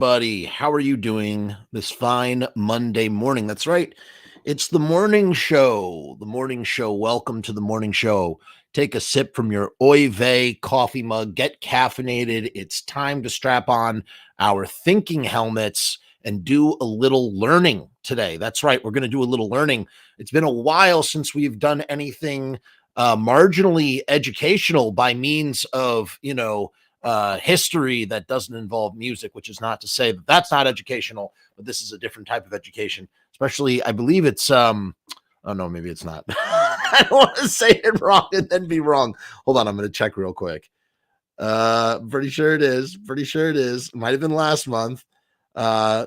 Buddy, how are you doing this fine Monday morning? That's right. It's the morning show. The morning show. Welcome to the morning show. Take a sip from your Oy vey coffee mug. Get caffeinated. It's time to strap on our thinking helmets and do a little learning today. That's right. We're going to do a little learning. It's been a while since we've done anything marginally educational by means of, history that doesn't involve music, which is not to say that that's not educational, but this is a different type of education. Especially, I believe it's oh no, maybe it's not. I don't want to say it wrong and then be wrong. Hold on, I'm going to check real quick. Pretty sure it is. Pretty sure it is. Might have been last month. I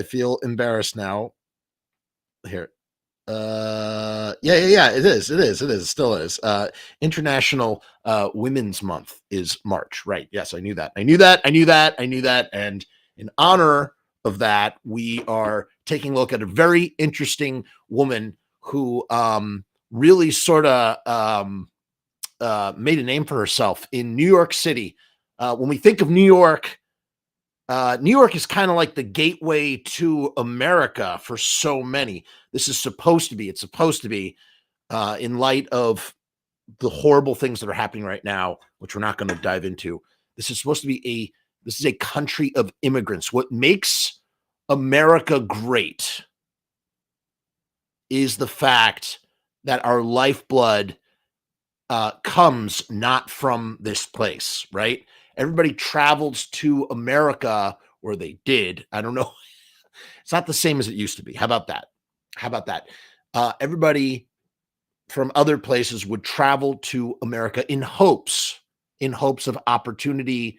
feel embarrassed now. Here. Yeah, it still is. International Women's Month is March, right? Yes, I knew that. And in honor of that, we are taking a look at a very interesting woman who really sort of made a name for herself in New York City. When we think of New York is kind of like the gateway to America for so many. It's supposed to be in light of the horrible things that are happening right now, which we're not going to dive into. This is supposed to be a country of immigrants. What makes America great is the fact that our lifeblood comes not from this place, right? Everybody travels to America, or they did. I don't know. It's not the same as it used to be. How about that? Everybody from other places would travel to America in hopes of opportunity,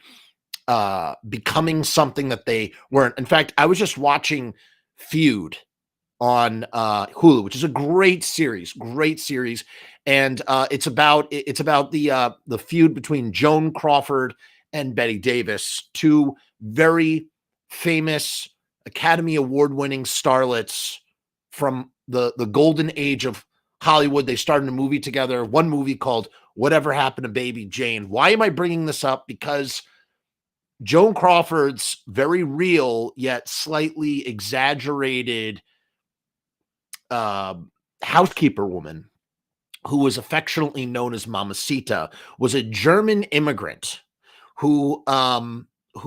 becoming something that they weren't. In fact, I was just watching Feud on Hulu, which is a great series, and it's about the feud between Joan Crawford and Betty Davis, two very famous Academy Award-winning starlets from the golden age of Hollywood. They started a movie together, one movie called Whatever Happened to Baby Jane. Why am I bringing this up? Because Joan Crawford's very real yet slightly exaggerated housekeeper woman, who was affectionately known as Mamacita, was a German immigrant who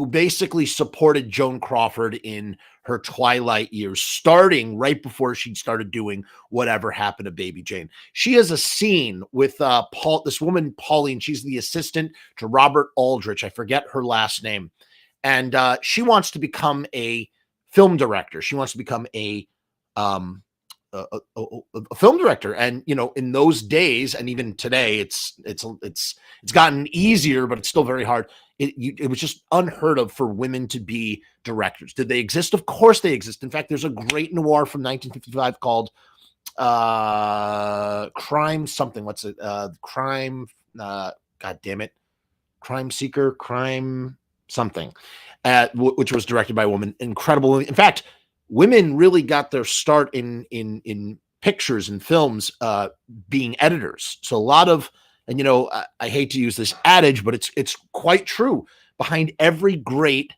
basically supported Joan Crawford in her twilight years, starting right before she started doing Whatever Happened to Baby Jane. She has a scene with this woman, Pauline. She's the assistant to Robert Aldrich. I forget her last name. And she wants to become a film director. She wants to become a film director. And in those days, and even today, it's gotten easier, but it's still very hard. It was just unheard of for women to be directors. Did they exist? Of course they exist. In fact, there's a great noir from 1955 called Crime something. What's it? Crime. God damn it. Crime Seeker. Crime something. Which was directed by a woman. Incredible. In fact, women really got their start in pictures and films being editors. So a lot of, and I hate to use this adage, but it's quite true. Behind every great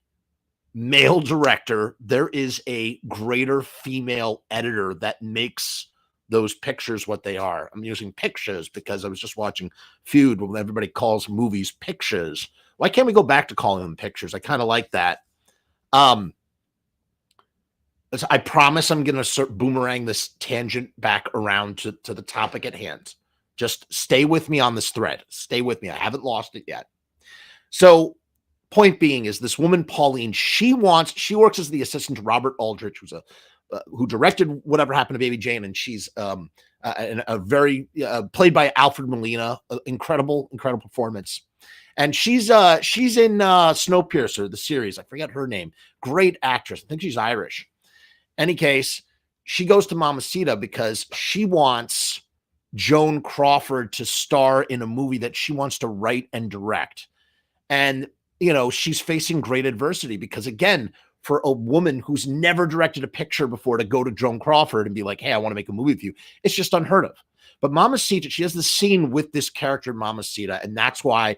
male director, there is a greater female editor that makes those pictures what they are. I'm using pictures because I was just watching Feud when everybody calls movies pictures. Why can't we go back to calling them pictures? I kind of like that. I promise I'm going to boomerang this tangent back around to the topic at hand. Just stay with me on this thread. Stay with me. I haven't lost it yet. So point being is this woman, Pauline, she works as the assistant to Robert Aldrich, who directed Whatever Happened to Baby Jane. And she's a very played by Alfred Molina, incredible performance. And she's in Snowpiercer, the series. I forget her name. Great actress. I think she's Irish. Any case, she goes to Mamacita because she wants Joan Crawford to star in a movie that she wants to write and direct. And, she's facing great adversity because, again, for a woman who's never directed a picture before to go to Joan Crawford and be like, hey, I want to make a movie with you, it's just unheard of. But Mamacita, she has the scene with this character, Mamacita, and that's what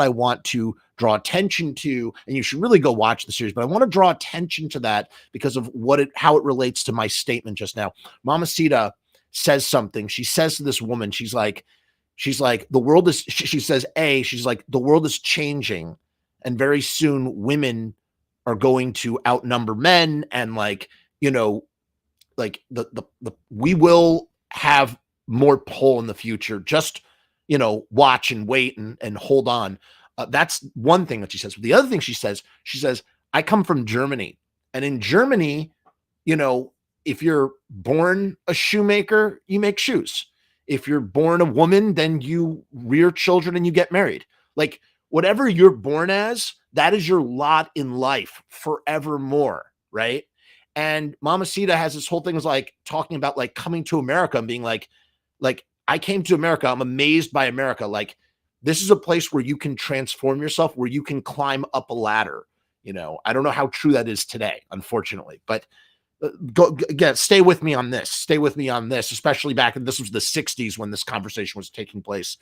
I want to draw attention to, and you should really go watch the series, but I want to draw attention to that because of how it relates to my statement just now. Mamacita says something. She says to this woman, she's like, the world is, she says, she's like, the world is changing, and very soon women are going to outnumber men, and like, like we will have more pull in the future. Just, watch and wait and hold on. That's one thing that she says. The other thing she says, I come from Germany, and in Germany, if you're born a shoemaker, you make shoes. If you're born a woman, then you rear children and you get married. Like, whatever you're born as, that is your lot in life forevermore, right? And Mamacita has this whole thing is like talking about like coming to America and being like, I came to America. I'm amazed by America. Like, this is a place where you can transform yourself, where you can climb up a ladder. I don't know how true that is today, unfortunately, but stay with me on this. Stay with me on this, especially back in, this was the 60s when this conversation was taking place.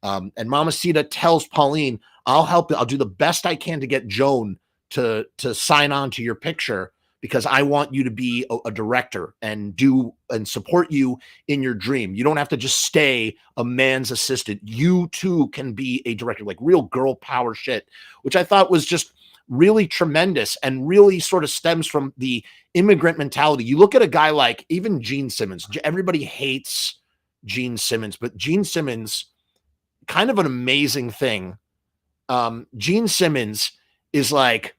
And Mamacita tells Pauline, I'll help you. I'll do the best I can to get Joan to sign on to your picture, because I want you to be a director and support you in your dream. You don't have to just stay a man's assistant. You too can be a director, like real girl power shit, which I thought was just really tremendous and really sort of stems from the immigrant mentality. You look at a guy like even Gene Simmons. Everybody hates Gene Simmons, but Gene Simmons, kind of an amazing thing. Gene Simmons is like,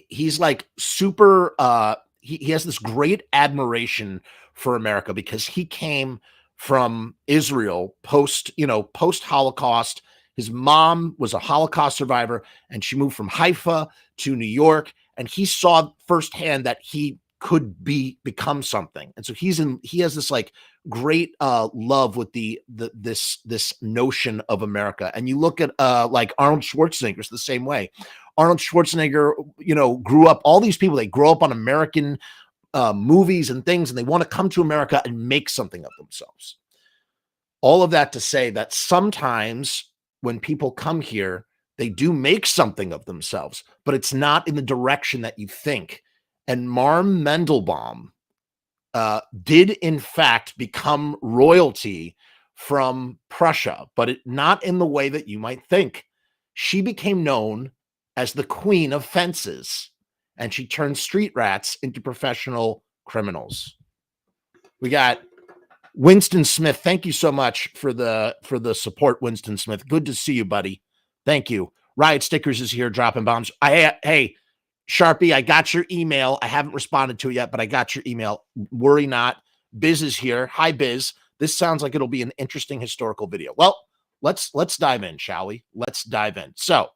he's like super, he has this great admiration for America because he came from Israel post Holocaust. His mom was a Holocaust survivor, and she moved from Haifa to New York, and he saw firsthand that he could become something. And so he has this like great love with this notion of America. And you look at like Arnold Schwarzenegger's the same way. Arnold Schwarzenegger, grew up, all these people, they grow up on American movies and things, and they want to come to America and make something of themselves. All of that to say that sometimes when people come here, they do make something of themselves, but it's not in the direction that you think. And Marm Mandelbaum did in fact become royalty from Prussia, but not in the way that you might think. She became known as the queen of fences, and she turned street rats into professional criminals. We got Winston Smith. Thank you so much for the support, Winston Smith. Good to see you, buddy. Thank you. Riot Stickers is here dropping bombs. Hey, Sharpie, I got your email. I haven't responded to it yet, but I got your email. Worry not. Biz is here. Hi, Biz. This sounds like it'll be an interesting historical video. Well, let's dive in, shall we? Let's dive in. So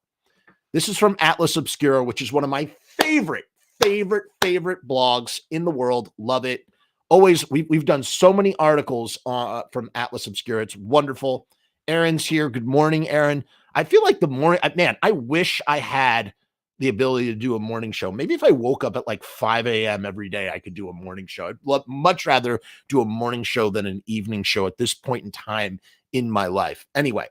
this is from Atlas Obscura, which is one of my favorite blogs in the world. Love it. Always, we've done so many articles from Atlas Obscura. It's wonderful. Aaron's here. Good morning, Aaron. I feel like the morning, man, I wish I had the ability to do a morning show. Maybe if I woke up at like 5 a.m. every day, I could do a morning show. I'd much rather do a morning show than an evening show at this point in time in my life. Anyway,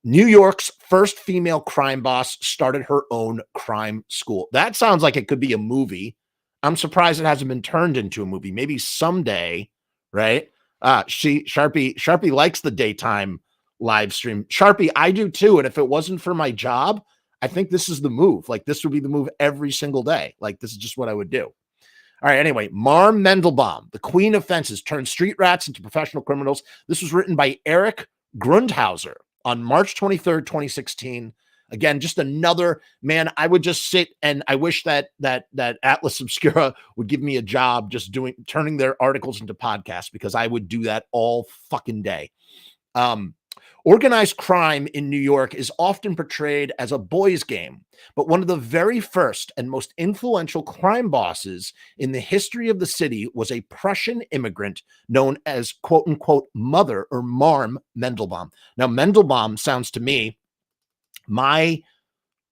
New York's first female crime boss started her own crime school. That sounds like it could be a movie. I'm surprised it hasn't been turned into a movie. Maybe someday, right? Sharpie likes the daytime live stream. Sharpie, I do too. And if it wasn't for my job, I think this is the move. Like, this would be the move every single day. Like, this is just what I would do. All right. Anyway, Marm Mandelbaum, the queen of fences, turned street rats into professional criminals. This was written by Eric Grundhauser on March 23rd, 2016. Again, just another, man, I would just sit and I wish that Atlas Obscura would give me a job just turning their articles into podcasts, because I would do that all fucking day. Organized crime in New York is often portrayed as a boys' game, but one of the very first and most influential crime bosses in the history of the city was a Prussian immigrant known as quote unquote mother, or Marm Mandelbaum. Now, Mandelbaum sounds to me, my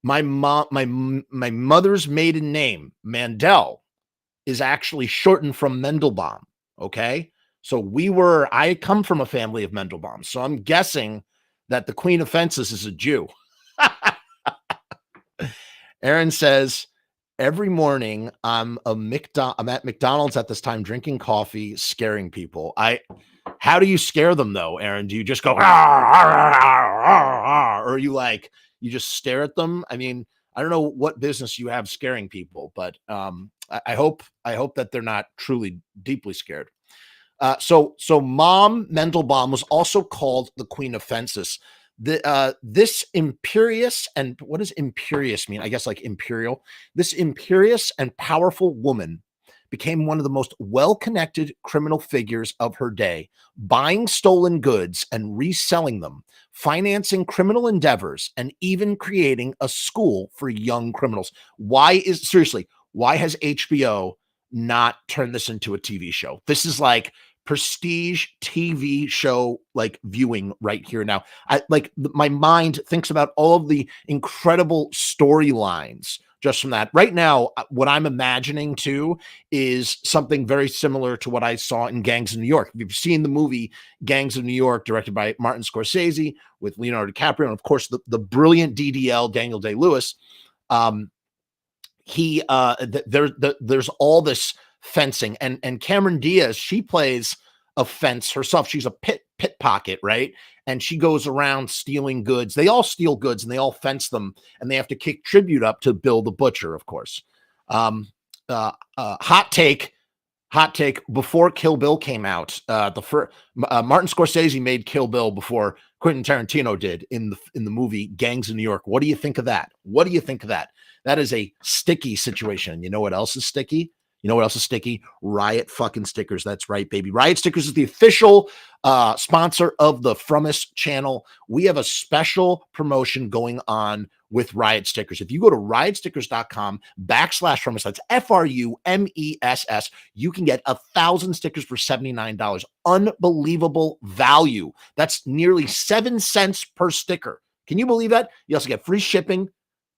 mother's maiden name, Mandel, is actually shortened from Mandelbaum. Okay. So I come from a family of Mandelbaums. So I'm guessing that the queen of fences is a Jew. Aaron says, every morning I'm at McDonald's at this time drinking coffee, scaring people. How do you scare them though, Aaron? Do you just go, "Arr, arr, arr, arr, arr," or are you like, you just stare at them? I mean, I don't know what business you have scaring people, but I hope that they're not truly deeply scared. So Marm Mandelbaum was also called the Queen of Fences. This imperious, and what does imperious mean? I guess like imperial. This imperious and powerful woman became one of the most well-connected criminal figures of her day, buying stolen goods and reselling them, financing criminal endeavors, and even creating a school for young criminals. Why has HBO not turned this into a TV show? This is like prestige TV show like viewing right here now. My mind thinks about all of the incredible storylines just from that. Right now, what I'm imagining too is something very similar to what I saw in Gangs of New York. If you've seen the movie Gangs of New York, directed by Martin Scorsese with Leonardo DiCaprio, and of course the brilliant DDL Daniel Day-Lewis, there's all this fencing, and Cameron Diaz, she plays a fence herself. She's a pickpocket, right? And she goes around stealing goods. They all steal goods and they all fence them, and they have to kick tribute up to Bill the Butcher, of course. Hot take. Before Kill Bill came out, Martin Scorsese made Kill Bill before Quentin Tarantino did in the movie Gangs of New York. What do you think of that? That is a sticky situation. You know what else is sticky? Riot fucking stickers. That's right, baby. Riot Stickers is the official sponsor of the Frumess channel. We have a special promotion going on with Riot Stickers. If you go to riotstickers.com/Frumess, that's FRUMESS, you can get 1,000 stickers for $79. Unbelievable value. That's nearly 7 cents per sticker. Can you believe that? You also get free shipping.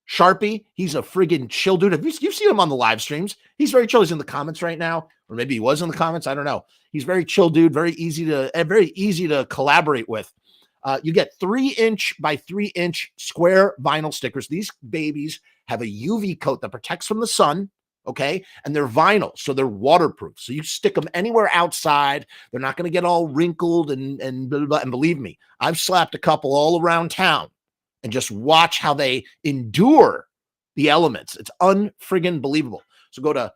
Sharpie, he's a friggin' chill dude. You've seen him on the live streams. He's very chill. He's in the comments right now, or maybe he was in the comments. I don't know. He's very chill dude. Very easy to collaborate with. You get 3-inch by 3-inch square vinyl stickers. These babies have a UV coat that protects from the sun. Okay, and they're vinyl, so they're waterproof. So you stick them anywhere outside. They're not going to get all wrinkled and blah, blah, blah. And believe me, I've slapped a couple all around town. And just watch how they endure the elements. It's unfriggin' believable. So go to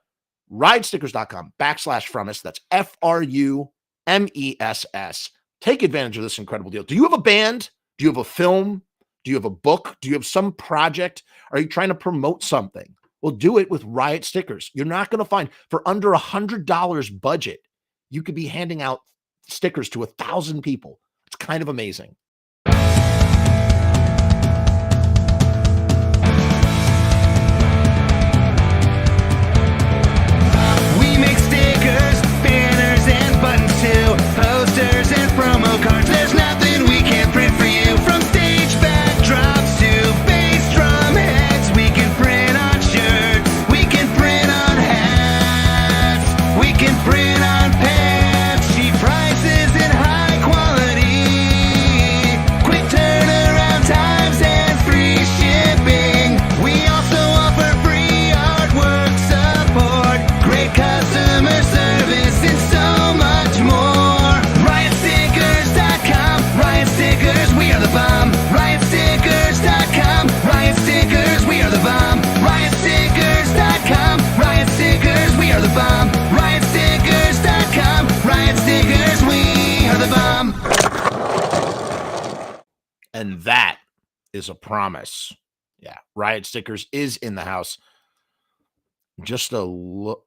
ridestickers.com/Frumess. That's FRUMESS. Take advantage of this incredible deal. Do you have a band? Do you have a film? Do you have a book? Do you have some project? Are you trying to promote something? Well, do it with Riot Stickers. You're not going to find, for under $100 budget, you could be handing out stickers to 1,000 people. It's kind of amazing. Posters and promo cards, there's nothing we can't print for you. From stage backdrops to bass drum heads, we can print on shirts, we can print on hats, we can print on pants. Cheap prices and high quality, quick turnaround times and free shipping. We also offer free artwork support, great customer service, and so much more. We are the bomb. Riotstickers.com. Riot Stickers, we are the bomb. Riotstickers.com. Riot Stickers, we are the bomb. Riotstickers.com. Riot Stickers, we are the bomb. And that is a promise. Yeah, Riot Stickers is in the house. Just look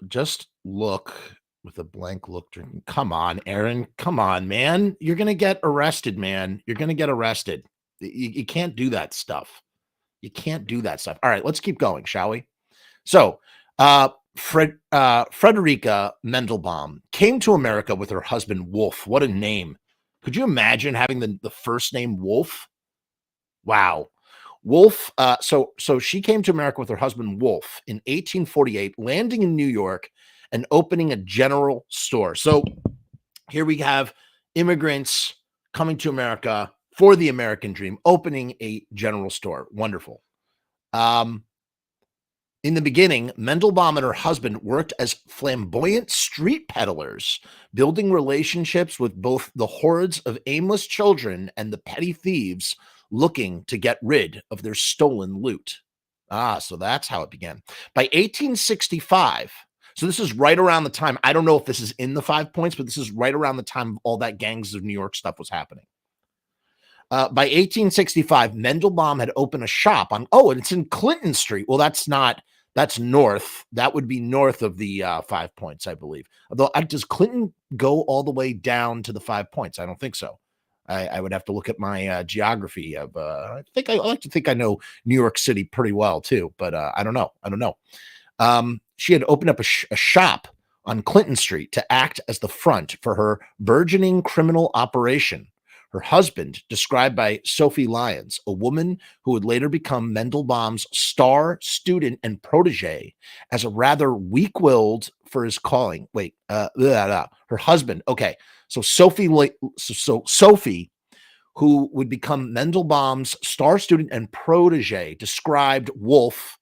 with a blank look. Come on, Aaron. Come on, man. You're going to get arrested, man. You're going to get arrested. You can't do that stuff. You can't do that stuff. All right, let's keep going, shall we? So, Frederica Mandelbaum came to America with her husband, Wolf. What a name. Could you imagine having the first name Wolf? Wow. Wolf, so she came to America with her husband, Wolf, in 1848, landing in New York and opening a general store. So here we have immigrants coming to America for the American dream, opening a general store. Wonderful. In the beginning, Mandelbaum and her husband worked as flamboyant street peddlers, building relationships with both the hordes of aimless children and the petty thieves looking to get rid of their stolen loot. Ah, so that's how it began. By 1865, so this is right around the time, I don't know if this is in the 5 points, but this is right around the time all that Gangs of New York stuff was happening. By 1865, Mandelbaum had opened a shop on, and it's in Clinton Street. Well, that's north. That would be north of the 5 points, I believe. Although, does Clinton go all the way down to the 5 points? I don't think so. I would have to look at my geography of, I like to think I know New York City pretty well too, but I don't know. She had opened up a shop on Clinton Street to act as the front for her burgeoning criminal operation. Her husband, described by Sophie Lyons, a woman who would later become Mandelbaum's star student and protege, as a rather weak-willed for his calling. Her husband. Okay, so Sophie, who would become Mandelbaum's star student and protege, described Wolf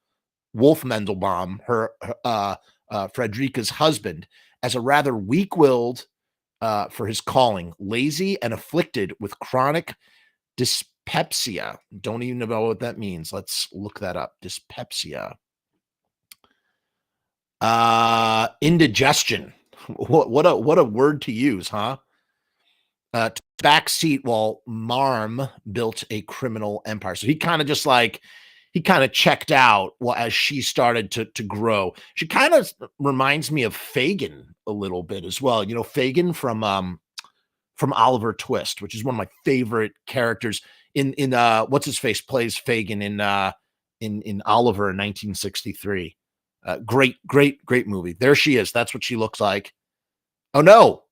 Mandelbaum, her Frederica's husband, as a rather weak-willed for his calling, lazy and afflicted with chronic dyspepsia. Don't even know what that means. Let's look that up. Dyspepsia. Indigestion. What a word to use, huh? Backseat while Marm built a criminal empire. So he kind of checked out as she started to grow. She kind of reminds me of Fagin a little bit as well. You know, Fagin from Oliver Twist, which is one of my favorite characters in what's his face plays Fagin in Oliver in 1963. Great movie. There she is. That's what she looks like. Oh no.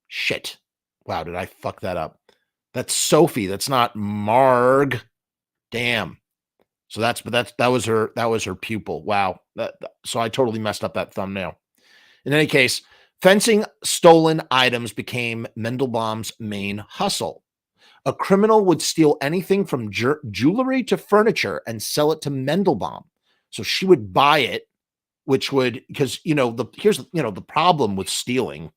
Shit. Wow, did I fuck that up? That's Sophie. That's not Marg. Damn. So that was her pupil. Wow. So I totally messed up that thumbnail. In any case, fencing stolen items became Mandelbaum's main hustle. A criminal would steal anything from jewelry to furniture and sell it to Mandelbaum. So she would buy it, because here's the problem with stealing.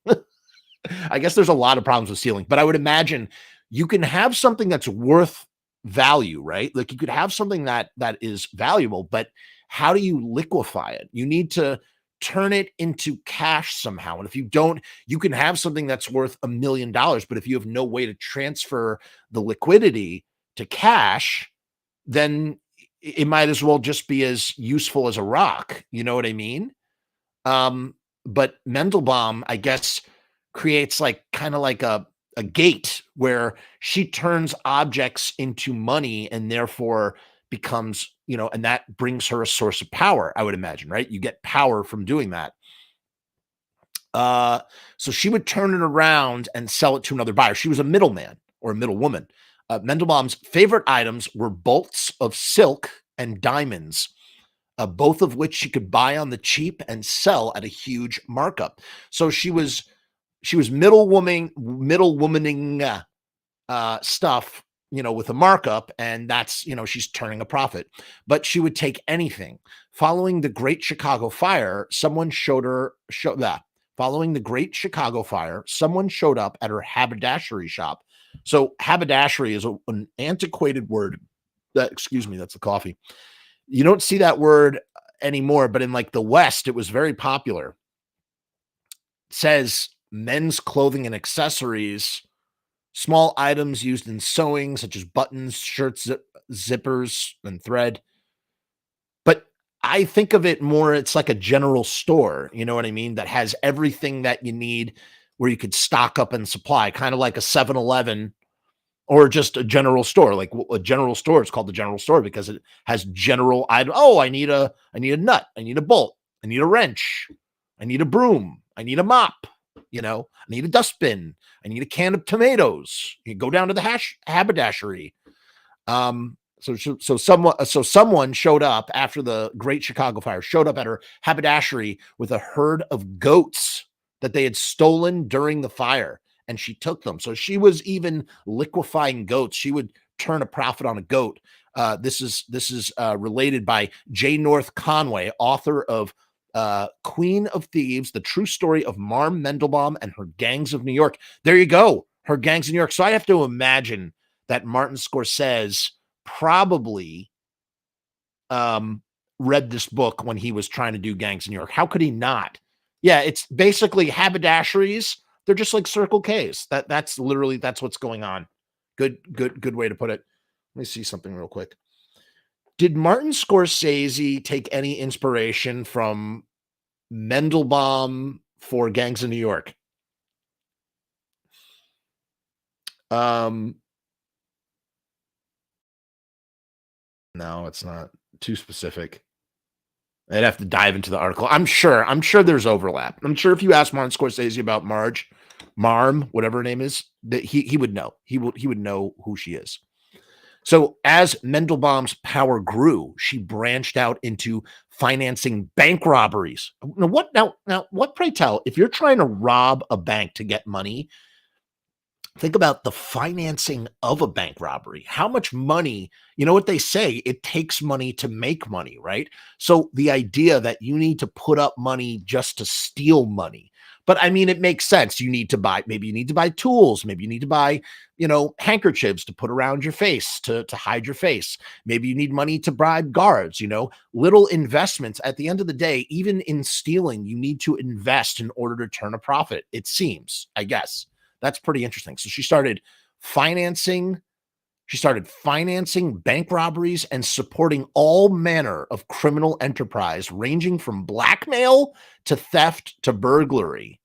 I guess there's a lot of problems with stealing, but I would imagine you can have something that's worth value, right? Like you could have something that is valuable, but how do you liquefy it? You need to turn it into cash somehow. And if you don't, you can have something that's worth $1 million, but if you have no way to transfer the liquidity to cash, then it might as well just be as useful as a rock. You know what I mean? But Mandelbaum, I guess, creates kind of like a gate where she turns objects into money and therefore becomes, and that brings her a source of power, I would imagine, right? You get power from doing that. So she would turn it around and sell it to another buyer. She was a middleman or a middlewoman. Mandelbaum's favorite items were bolts of silk and diamonds, both of which she could buy on the cheap and sell at a huge markup. So she was middlewomaning stuff, with a markup, and that's, she's turning a profit. But she would take anything. Following the Great Chicago Fire, someone showed up at her haberdashery shop. So haberdashery is an antiquated word. Excuse me, that's the coffee. You don't see that word anymore, but in the West, it was very popular. It says men's clothing and accessories, small items used in sewing, such as buttons, shirts, zippers, and thread. But I think of it more, it's like a general store, you know what I mean? That has everything that you need, where you could stock up and supply, kind of like a 7-Eleven or just a general store. Like a general store, it's called the general store because it has general items. Oh, I need a nut. I need a bolt. I need a wrench. I need a broom. I need a mop. I need a dustbin. I need a can of tomatoes. You go down to the haberdashery. So someone showed up after the Great Chicago Fire, showed up at her haberdashery with a herd of goats that they had stolen during the fire, and she took them. So she was even liquefying goats. She would turn a profit on a goat. This is related by J. North Conway, author of Queen of Thieves, the true story of Marm Mandelbaum and her gangs of New York. There you go, her gangs of New York. So I have to imagine that Martin Scorsese probably read this book when he was trying to do Gangs of New York. How could he not? Yeah, it's basically haberdasheries. They're just like Circle K's. That's what's going on. Good way to put it. Let me see something real quick. Did Martin Scorsese take any inspiration from Mandelbaum for Gangs of New York? No, it's not too specific. I'd have to dive into the article. I'm sure there's overlap. I'm sure if you ask Martin Scorsese about Marm, whatever her name is, that he would know. He would know who she is. So as Mandelbaum's power grew, she branched out into financing bank robberies. Now, what, pray tell, if you're trying to rob a bank to get money, think about the financing of a bank robbery. How much money, you know what they say, it takes money to make money, right? So the idea that you need to put up money just to steal money. But I mean, it makes sense. Maybe you need to buy tools. Maybe you need to buy, handkerchiefs to put around your face to hide your face. Maybe you need money to bribe guards, little investments. At the end of the day, even in stealing, you need to invest in order to turn a profit. It seems, I guess. That's pretty interesting. So she started financing bank robberies and supporting all manner of criminal enterprise, ranging from blackmail to theft to burglary.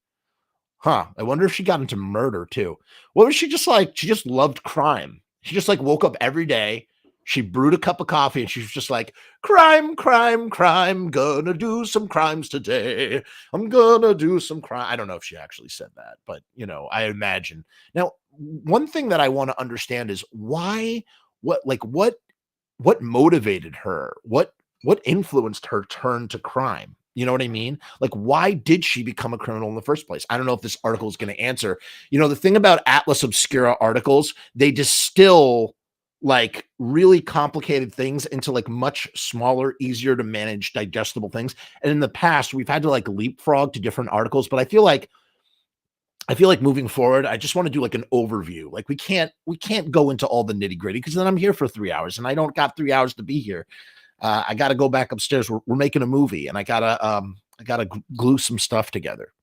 I wonder if she got into murder too. What was she just like? She just loved crime. She just woke up every day. She brewed a cup of coffee and she was just like, crime, crime, crime, gonna do some crimes today. I'm gonna do some crime. I don't know if she actually said that, but I imagine. Now, one thing that I want to understand is what motivated her? What influenced her turn to crime? You know what I mean? Why did she become a criminal in the first place? I don't know if this article is going to answer. The thing about Atlas Obscura articles, they distill really complicated things into much smaller, easier to manage, digestible things. And in the past, we've had to leapfrog to different articles, but I feel like moving forward, I just want to do an overview. We can't go into all the nitty gritty because then I'm here for 3 hours and I don't got 3 hours to be here. I got to go back upstairs. We're making a movie and I gotta glue some stuff together.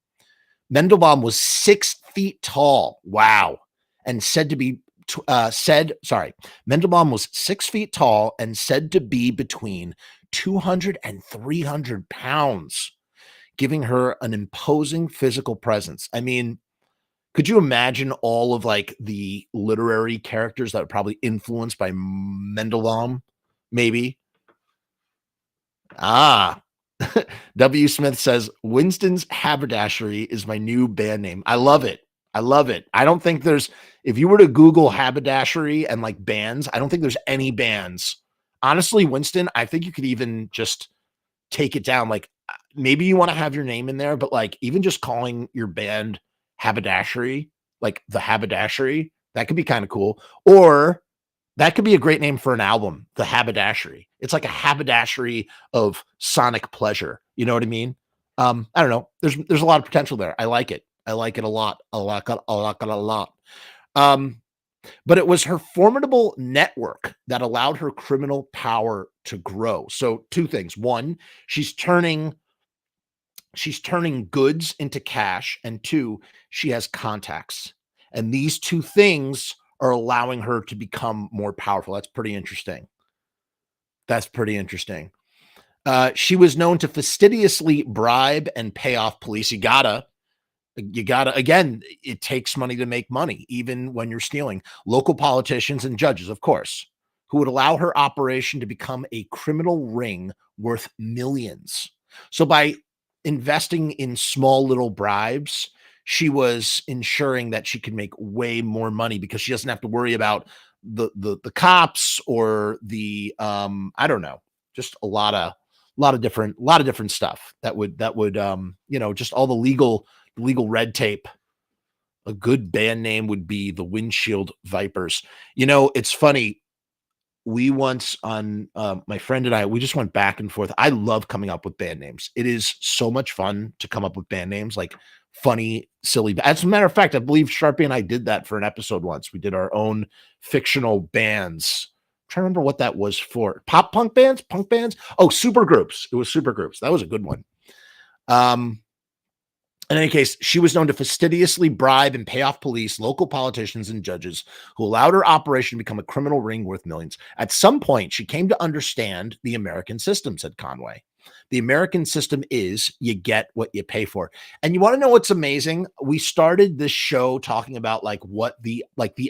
Mandelbaum was 6 feet tall. Wow. And said to be Mandelbaum was 6 feet tall and said to be between 200 and 300 pounds, giving her an imposing physical presence. I mean, could you imagine all of the literary characters that are probably influenced by Mandelbaum? Maybe. W. Smith says, Winston's Haberdashery is my new band name. I love it. I don't think if you were to Google haberdashery and bands, I don't think there's any bands. Honestly, Winston, I think you could even just take it down. Maybe you want to have your name in there, but even just calling your band Haberdashery, the Haberdashery, that could be kind of cool. Or that could be a great name for an album, the Haberdashery. It's like a haberdashery of sonic pleasure. You know what I mean? I don't know. There's a lot of potential there. I like it. I like it a lot. I like it a lot. But it was her formidable network that allowed her criminal power to grow. So 2 things. One, she's turning goods into cash. And 2, she has contacts. And these 2 things are allowing her to become more powerful. That's pretty interesting. She was known to fastidiously bribe and pay off police. You gotta, again, it takes money to make money, even when you're stealing. Local politicians and judges, of course, who would allow her operation to become a criminal ring worth millions. So by investing in small little bribes, she was ensuring that she could make way more money because she doesn't have to worry about the cops or the I don't know, just a lot of different stuff that would just all the legal red tape A good band name would be the Windshield Vipers. You know, it's funny. We once on my friend and I, we just went back and forth. I love coming up with band names. It is so much fun to come up with band names, like funny, silly. As a matter of fact, I believe Sharpie and I did that for an episode once. We did our own fictional bands. I'm trying to remember what that was for. Pop punk bands, punk bands. Oh, super groups. It was super groups. That was a good one. In any case, she was known to fastidiously bribe and pay off police, local politicians, and judges who allowed her operation to become a criminal ring worth millions. At some point, she came to understand the American system, said Conway. The American system is you get what you pay for. And you want to know what's amazing? We started this show talking about like the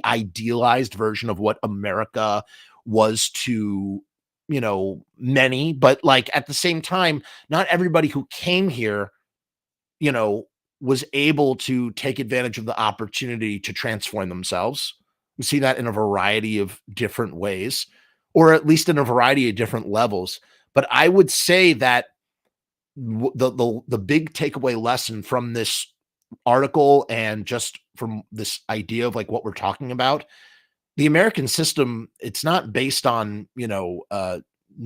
idealized version of what America was to, you know, many, but like at the same time, not everybody who came here, you know, was able to take advantage of the opportunity to transform themselves. We see that in a variety of different ways, or at least in a variety of different levels. But I would say that the big takeaway lesson from this article and just from this idea of like what we're talking about, the American system, it's not based on, you know,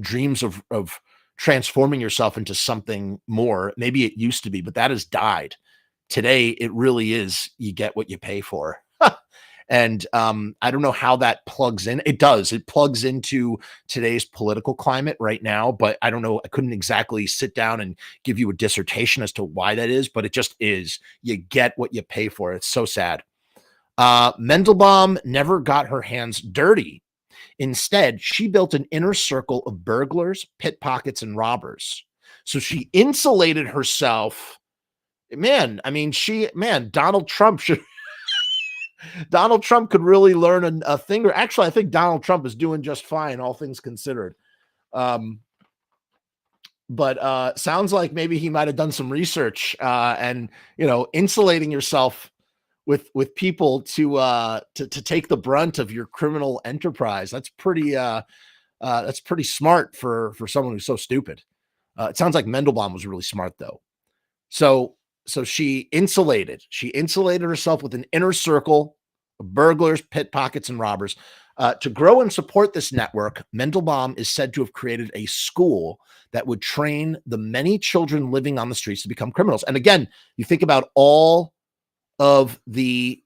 dreams of transforming yourself into something more. Maybe it used to be, but that has died. Today, it really is you get what you pay for. And I don't know how that plugs in. It does. It plugs into today's political climate right now, but I don't know. I couldn't exactly sit down and give you a dissertation as to why that is, but it just is. You get what you pay for. It's so sad. Mandelbaum never got her hands dirty. Instead, she built an inner circle of burglars, pickpockets, and robbers. So she insulated herself. Man, I mean, Donald Trump should. Donald Trump could really learn a thing. Or actually, I think Donald Trump is doing just fine, all things considered. But sounds like maybe he might have done some research and, you know, insulating yourself with people to take the brunt of your criminal enterprise. That's pretty smart for someone who's so stupid. It sounds like Mandelbaum was really smart though. So she insulated herself with an inner circle of burglars, pickpockets, and robbers. To grow and support this network, Mandelbaum is said to have created a school that would train the many children living on the streets to become criminals. And again, you think about all of the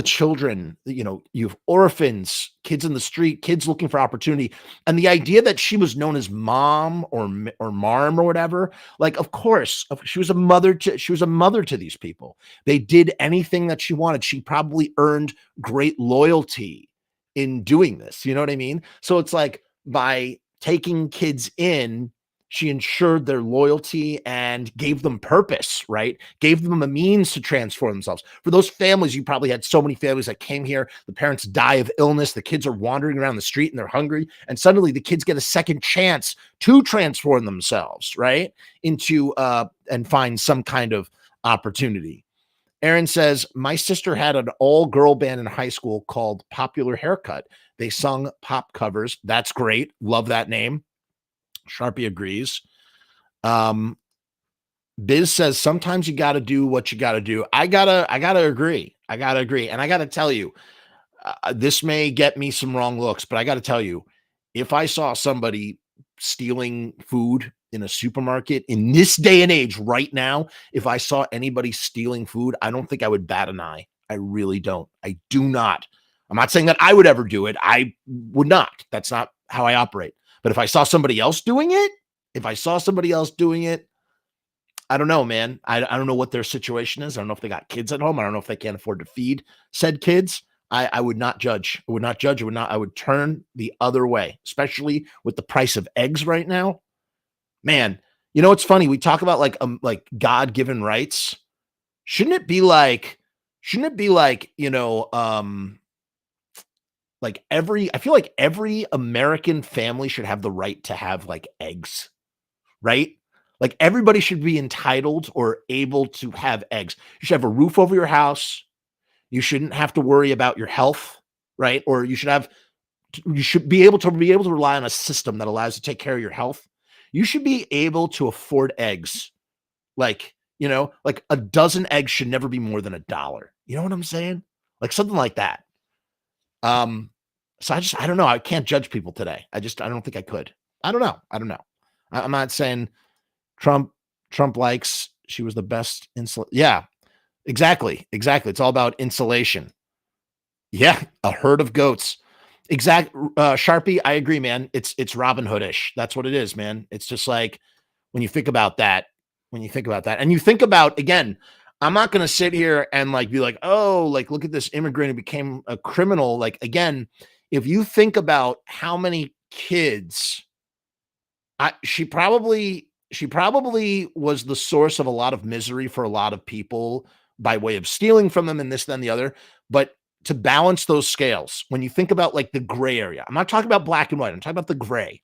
children, you know, you have orphans, kids in the street, kids looking for opportunity. And the idea that she was known as Mom or Marm or whatever, like, of course, she was a mother to these people. They did anything that she wanted. She probably earned great loyalty in doing this. You know what I mean? So it's like by taking kids in, she ensured their loyalty and gave them purpose, right? Gave them a means to transform themselves. For those families, you probably had so many families that came here, the parents die of illness, the kids are wandering around the street and they're hungry, and suddenly the kids get a second chance to transform themselves, right? Into and find some kind of opportunity. Aaron says, my sister had an all-girl band in high school called Popular Haircut. They sung pop covers. That's great. Love that name. Sharpie agrees. Biz says sometimes you got to do what you got to do. I gotta agree. And I gotta tell you, this may get me some wrong looks, but I gotta tell you, if I saw somebody stealing food in a supermarket in this day and age right now, if I saw anybody stealing food, I don't think I would bat an eye. I really don't. I do not. I'm not saying that I would ever do it. I would not. That's not how I operate. But if I saw somebody else doing it, I don't know, man. I don't know what their situation is. I don't know if they got kids at home. I don't know if they can't afford to feed said kids. I would not judge. I would turn the other way, especially with the price of eggs right now. Man, you know, it's funny. We talk about like God-given rights. Shouldn't it be like, you know, I feel like every American family should have the right to have like eggs, right? Like everybody should be entitled or able to have eggs. You should have a roof over your house. You shouldn't have to worry about your health, right? Or you should be able to rely on a system that allows you to take care of your health. You should be able to afford eggs. Like, You know, like a dozen eggs should never be more than $1. You know what I'm saying? Like something like that. So I don't know. I can't judge people today. I don't think I could. I don't know. I'm not saying Trump likes, she was the best yeah, exactly. It's all about insulation. Yeah, a herd of goats. Sharpie, I agree, man. It's Robin Hoodish. That's what it is, man. It's just like when you think about that, and you think about, again, I'm not going to sit here and like be like, oh, like look at this immigrant who became a criminal. Like, again, if you think about how many kids, she probably was the source of a lot of misery for a lot of people by way of stealing from them and this, then the other. But to balance those scales, when you think about like the gray area, I'm not talking about black and white, I'm talking about the gray.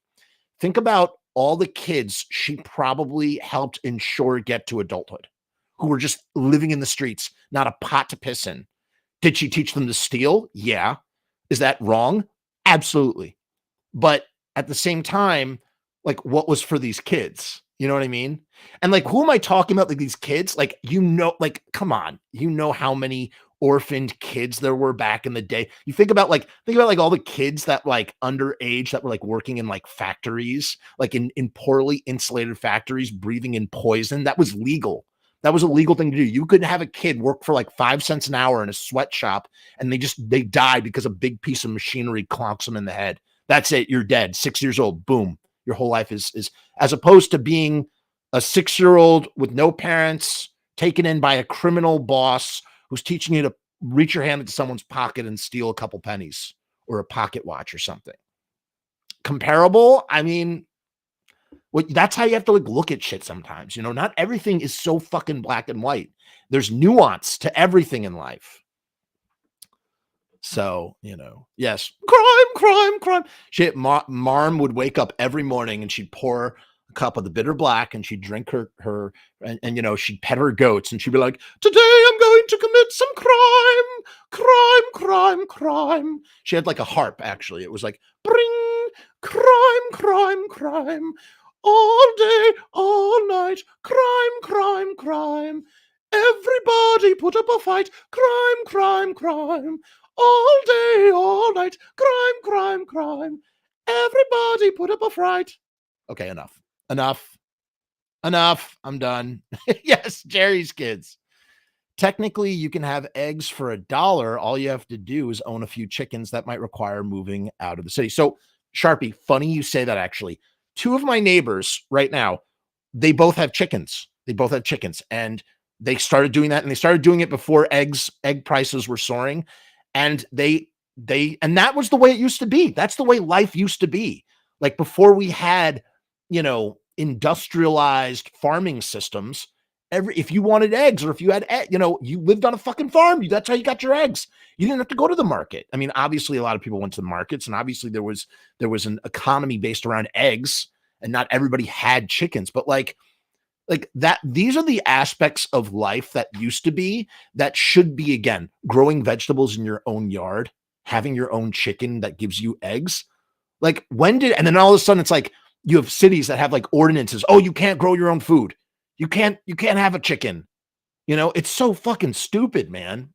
Think about all the kids she probably helped ensure get to adulthood, who were just living in the streets, not a pot to piss in. Did she teach them to steal? Yeah. Is that wrong? Absolutely. But at the same time, like, what was for these kids? You know what I mean? And like, who am I talking about? Like these kids, like, like, come on, how many orphaned kids there were back in the day. You think about like all the kids that like underage that were like working in like factories, like in poorly insulated factories, breathing in poison. That was legal. That was a legal thing to do. You could have a kid work for like 5 cents an hour in a sweatshop and they die because a big piece of machinery clonks them in the head. That's it. You're dead. 6 years old. Boom. Your whole life is as opposed to being a 6-year-old with no parents, taken in by a criminal boss who's teaching you to reach your hand into someone's pocket and steal a couple pennies or a pocket watch or something. Comparable? I mean, that's how you have to like look at shit sometimes. Not everything is so fucking black and white. There's nuance to everything in life. So, yes, crime. Shit, Marm would wake up every morning and she'd pour a cup of the bitter black and she'd drink her and she'd pet her goats and she'd be like, today I'm going to commit some crime. She had like a harp, actually. It was like, bring crime, all day, all night, crime. Everybody put up a fight, crime. All day, all night, crime. Everybody put up a fight. Okay, enough. I'm done. Yes, Jerry's kids. Technically, you can have eggs for $1. All you have to do is own a few chickens that might require moving out of the city. So, Sharpie, funny you say that, actually. 2 of my neighbors right now, they both have chickens. And they started doing that, and they started doing it before egg prices were soaring. And and that was the way it used to be. That's the way life used to be. Like before we had, industrialized farming systems, if you wanted eggs or if you had, you lived on a fucking farm, that's how you got your eggs. You didn't have to go to the market. I mean, obviously a lot of people went to the markets, and obviously there was an economy based around eggs, and not everybody had chickens, but like that, these are the aspects of life that used to be, that should be, again, growing vegetables in your own yard, having your own chicken that gives you eggs. Like and then all of a sudden it's like, you have cities that have like ordinances. Oh, you can't grow your own food. You can't have a chicken. It's so fucking stupid, man.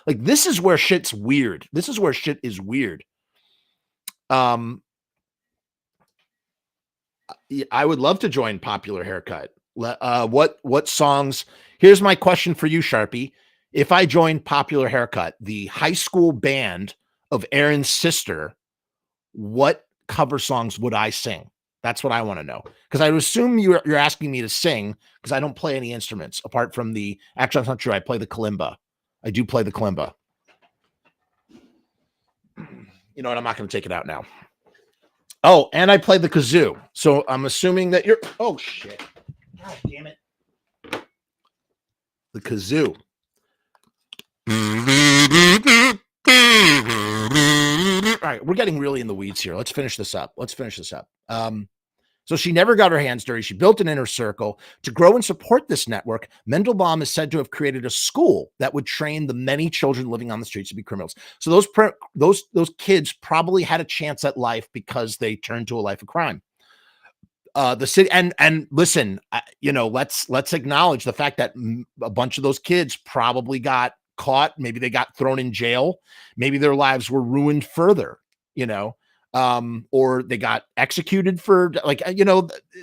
This is where shit's weird. This is where shit is weird. I would love to join Popular Haircut. What songs? Here's my question for you, Sharpie. If I joined Popular Haircut, the high school band of Aaron's sister, what cover songs would I sing? That's what I want to know. Because I would assume you're asking me to sing, because I don't play any instruments apart from actually, that's not true. I play the kalimba. I do play the kalimba. You know what? I'm not going to take it out now. Oh, and I play the kazoo. So I'm assuming that oh shit. God damn it. The kazoo. All right, we're getting really in the weeds here. Let's finish this up. So she never got her hands dirty. She built an inner circle. To grow and support this network, Mandelbaum is said to have created a school that would train the many children living on the streets to be criminals. So those kids probably had a chance at life because they turned to a life of crime. The city, and listen, let's acknowledge the fact that a bunch of those kids probably got caught. Maybe they got thrown in jail. Maybe their lives were ruined further, or they got executed for, like,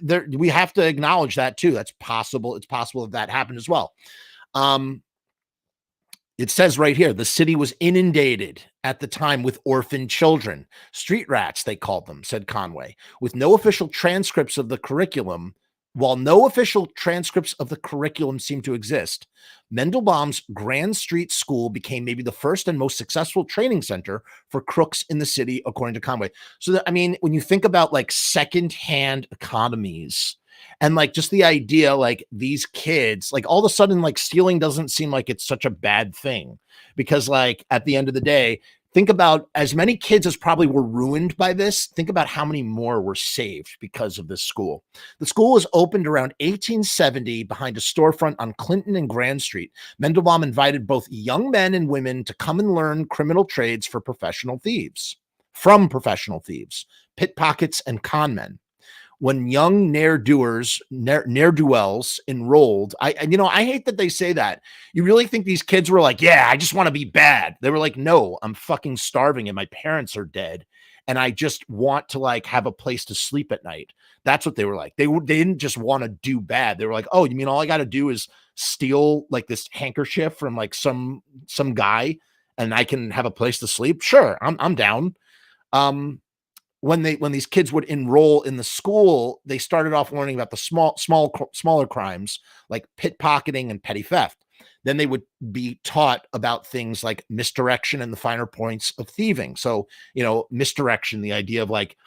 there, we have to acknowledge that too. That's possible. It's possible that happened as well. It says right here, the city was inundated at the time with orphan children, street rats, they called them, said Conway, with no official transcripts of the curriculum. While no official transcripts of the curriculum seem to exist, Mandelbaum's Grand Street School became maybe the first and most successful training center for crooks in the city, according to Conway. So, that, I mean, when you think about like secondhand economies, and like just the idea, like these kids, like all of a sudden, like stealing doesn't seem like it's such a bad thing, because like at the end of the day, think about as many kids as probably were ruined by this. Think about how many more were saved because of this school. The school was opened around 1870 behind a storefront on Clinton and Grand Street. Mandelbaum invited both young men and women to come and learn criminal trades from professional thieves, pickpockets, and con men. When young ne'er-do-wells enrolled, I hate that they say that. You really think these kids were like, yeah, I just want to be bad? They were like, no, I'm fucking starving and my parents are dead, and I just want to like have a place to sleep at night. That's what they were like. They didn't just want to do bad. They were like, oh, you mean all I got to do is steal like this handkerchief from like some guy, and I can have a place to sleep? Sure, I'm down. When these kids would enroll in the school, they started off learning about the smaller crimes like pickpocketing and petty theft. Then they would be taught about things like misdirection and the finer points of thieving. So, misdirection, the idea of like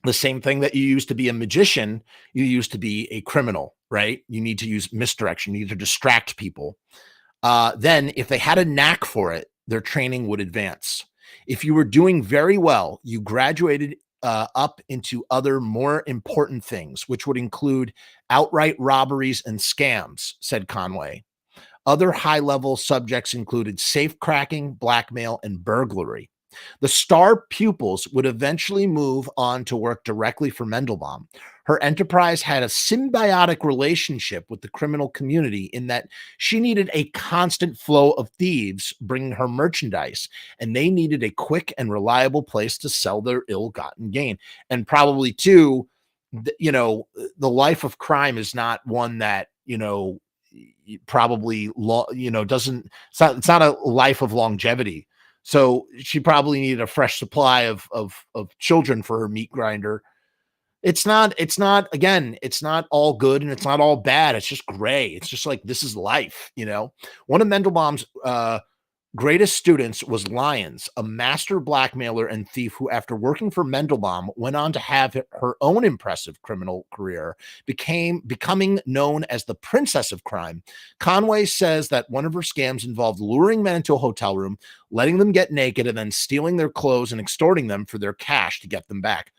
the same thing that you used to be a magician, you used to be a criminal, right? You need to use misdirection. You need to distract people. Then if they had a knack for it, their training would advance. If you were doing very well, you graduated up into other more important things, which would include outright robberies and scams, said Conway. Other high-level subjects included safe cracking, blackmail, and burglary. The star pupils would eventually move on to work directly for Mandelbaum. Her enterprise had a symbiotic relationship with the criminal community in that she needed a constant flow of thieves bringing her merchandise, and they needed a quick and reliable place to sell their ill-gotten gain. And probably, too, the life of crime is not one that, probably, doesn't, it's not a life of longevity. So she probably needed a fresh supply of children for her meat grinder. It's not all good and it's not all bad. It's just gray. It's just like, this is life, One of Mandelbaum's greatest students was Lyons, a master blackmailer and thief who, after working for Mandelbaum, went on to have her own impressive criminal career, becoming known as the Princess of Crime. Conway says that one of her scams involved luring men into a hotel room, letting them get naked, and then stealing their clothes and extorting them for their cash to get them back.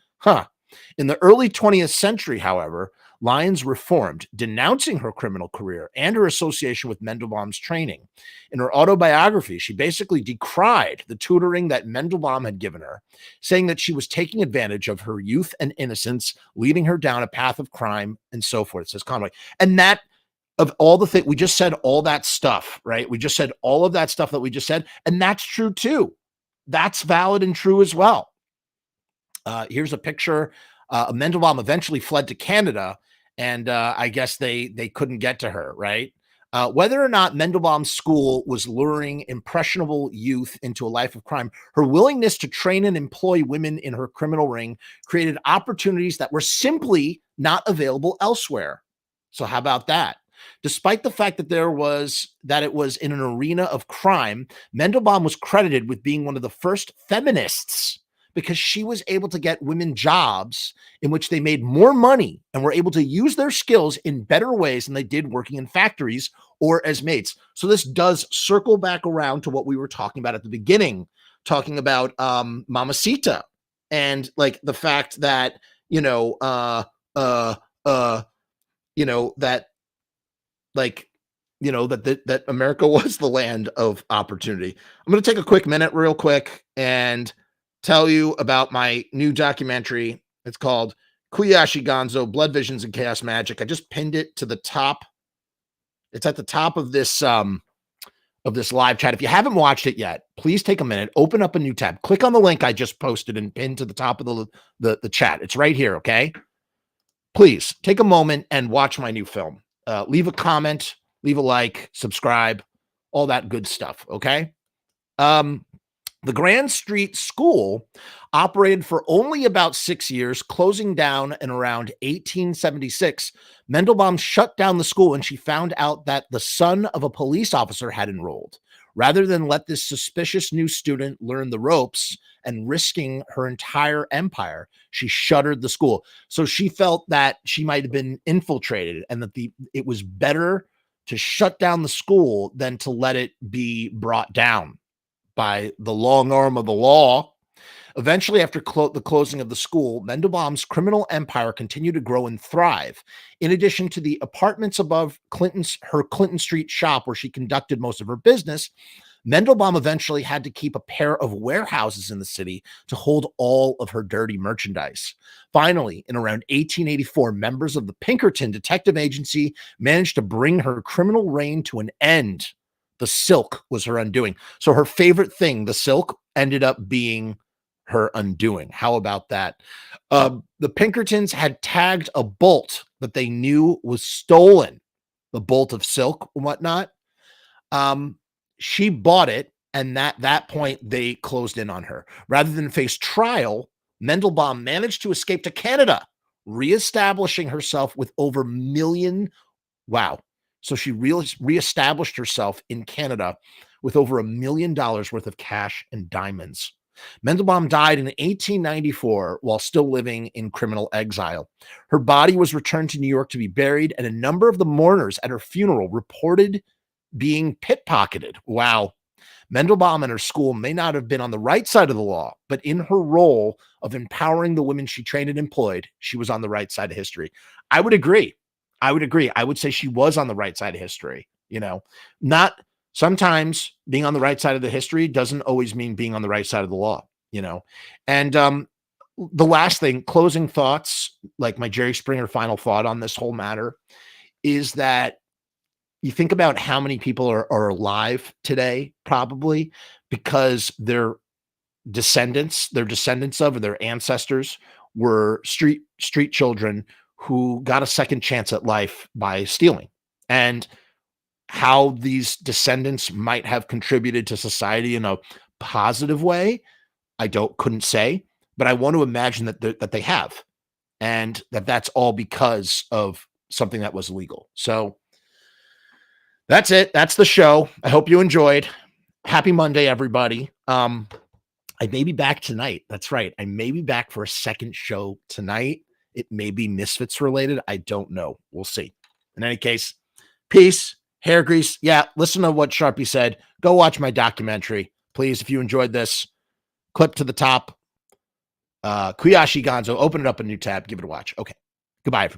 In the early 20th century, however, Lyons reformed, denouncing her criminal career and her association with Mandelbaum's training. In her autobiography, she basically decried the tutoring that Mandelbaum had given her, saying that she was taking advantage of her youth and innocence, leading her down a path of crime and so forth, says Conway. And that, of all the things, we just said all that stuff, right? We just said all of that stuff that we just said, and that's true too. That's valid and true as well. Here's a picture. Mandelbaum eventually fled to Canada, and I guess they couldn't get to her, right? Whether or not Mandelbaum's school was luring impressionable youth into a life of crime, her willingness to train and employ women in her criminal ring created opportunities that were simply not available elsewhere. So how about that? Despite the fact that it was in an arena of crime, Mandelbaum was credited with being one of the first feminists, because she was able to get women jobs in which they made more money and were able to use their skills in better ways than they did working in factories or as maids. So this does circle back around to what we were talking about at the beginning, talking about Mamacita, and like the fact that, that America was the land of opportunity. I'm going to take a quick minute real quick and tell you about my new documentary. It's called Kuyashi Gonzo, Blood Visions and Chaos Magic. I just pinned it to the top. It's at the top of this live chat. If you haven't watched it yet, please take a minute, open up a new tab, click on the link I just posted and pinned to the top of the chat. It's right here, okay? Please take a moment and watch my new film. Leave a comment, leave a like, subscribe, all that good stuff, okay? The Grand Street School operated for only about 6 years, closing down in around 1876. Mandelbaum shut down the school when she found out that the son of a police officer had enrolled. Rather than let this suspicious new student learn the ropes and risking her entire empire, she shuttered the school. So she felt that she might have been infiltrated and that it was better to shut down the school than to let it be brought down by the long arm of the law. Eventually, after the closing of the school, Mandelbaum's criminal empire continued to grow and thrive. In addition to the apartments above her Clinton Street shop where she conducted most of her business, Mandelbaum eventually had to keep a pair of warehouses in the city to hold all of her dirty merchandise. Finally, in around 1884, members of the Pinkerton Detective Agency managed to bring her criminal reign to an end. The silk was her undoing. So her favorite thing, the silk, ended up being her undoing. How about that? The Pinkertons had tagged a bolt that they knew was stolen, the bolt of silk and whatnot. She bought it, and at that point, they closed in on her. Rather than face trial, Mandelbaum managed to escape to Canada, reestablishing herself with over a million. Wow. So she reestablished herself in Canada with over $1 million worth of cash and diamonds. Mandelbaum died in 1894 while still living in criminal exile. Her body was returned to New York to be buried, and a number of the mourners at her funeral reported being pickpocketed. Wow. Mandelbaum and her school may not have been on the right side of the law, but in her role of empowering the women she trained and employed, she was on the right side of history. I would agree. I would say she was on the right side of history. Not sometimes being on the right side of the history doesn't always mean being on the right side of the law, And the last thing, closing thoughts, like my Jerry Springer final thought on this whole matter, is that you think about how many people are alive today, probably because their descendants of, or their ancestors were street children who got a second chance at life by stealing, and how these descendants might have contributed to society in a positive way. I couldn't say, but I want to imagine that they have, and that's all because of something that was illegal. So that's it. That's the show. I hope you enjoyed. Happy Monday, everybody. I may be back tonight. That's right. I may be back for a second show tonight. It may be Misfits related. I don't know. We'll see. In any case, peace, hair grease. Yeah, listen to what Sharpie said. Go watch my documentary. Please, if you enjoyed this, clip to the top. Kuyashi Gonzo, open it up a new tab. Give it a watch. Okay. Goodbye, everybody.